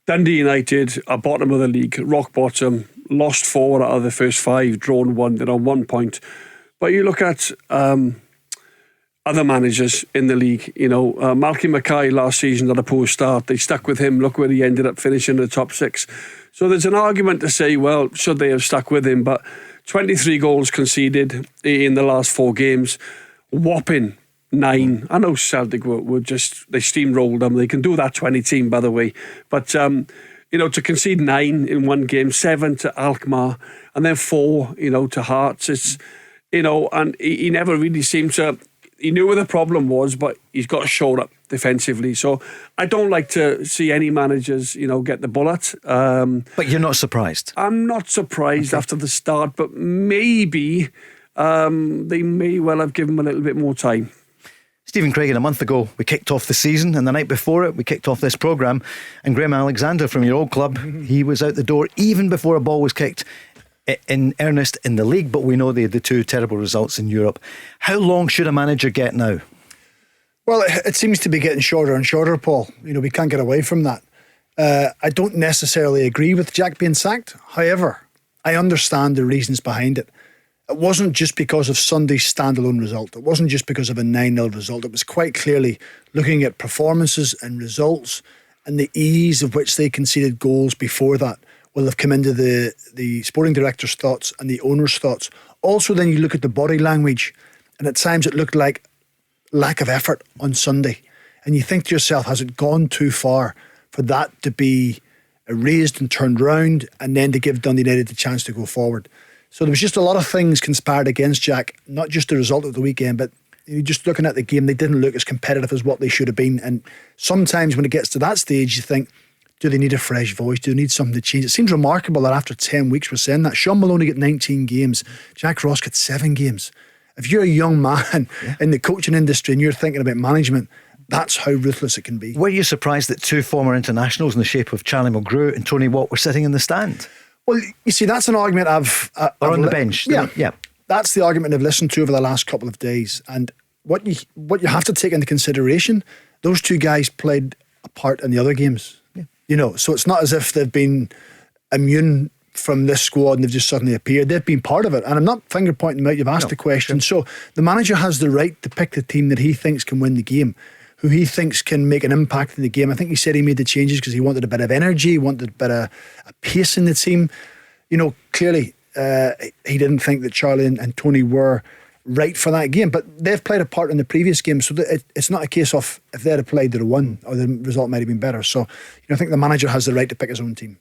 Dundee United are bottom of the league, rock bottom, lost 4 out of the first 5, drawn 1, they're on 1 point. But you look at other managers in the league, Malky Mackay last season had a poor start. They stuck with him. Look where he ended up finishing in the top 6. So there's an argument to say, well, should they have stuck with him? But 23 goals conceded in the last 4 games, whopping 9. I know Celtic were just, they steamrolled them. They can do that to any team, by the way. But, to concede 9 in one game, 7 to Alkmaar, and then 4, to Hearts. It's, and he never really seemed to, he knew where the problem was, but he's got to show up defensively. So I don't like to see any managers, get the bullet. But you're not surprised? I'm not surprised after the start, but maybe they may well have given him a little bit more time. Stephen Craigan, a month ago we kicked off the season, and the night before it we kicked off this programme, and Graham Alexander from your old club, he was out the door even before a ball was kicked in earnest in the league, but we know they had the 2 terrible results in Europe. How long should a manager get now? Well, it seems to be getting shorter and shorter, Paul. We can't get away from that. I don't necessarily agree with Jack being sacked. However, I understand the reasons behind it. It wasn't just because of Sunday's standalone result. It wasn't just because of a 9-0 result. It was quite clearly looking at performances and results and the ease of which they conceded goals before that will have come into the sporting director's thoughts and the owner's thoughts. Also, then you look at the body language, and at times it looked like lack of effort on Sunday. And you think to yourself, has it gone too far for that to be erased and turned round, and then to give Dundee United the chance to go forward? So there was just a lot of things conspired against Jack, not just the result of the weekend, but just looking at the game, they didn't look as competitive as what they should have been. And sometimes when it gets to that stage, you think, do they need a fresh voice? Do they need something to change? It seems remarkable that after 10 weeks we're saying that. Sean Maloney got 19 games. Jack Ross got 7 games. If you're a young man in the coaching industry and you're thinking about management, that's how ruthless it can be. Were you surprised that 2 former internationals in the shape of Charlie Mulgrew and Tony Watt were sitting in the stand? Well, you see, that's an argument I've on the bench. Yeah. That's the argument I've listened to over the last couple of days. And what you have to take into consideration, those 2 guys played a part in the other games. Yeah. So it's not as if they've been immune from this squad and they've just suddenly appeared. They've been part of it. And I'm not finger pointing them out. You've asked the question. Sure. So the manager has the right to pick the team that he thinks can win the game, who he thinks can make an impact in the game. I think he said he made the changes because he wanted a bit of energy, he wanted a bit of a pace in the team. Clearly he didn't think that Charlie and Tony were right for that game, but they've played a part in the previous game, so it's not a case of if they'd have played, they'd have won, or the result might have been better. So I think the manager has the right to pick his own team.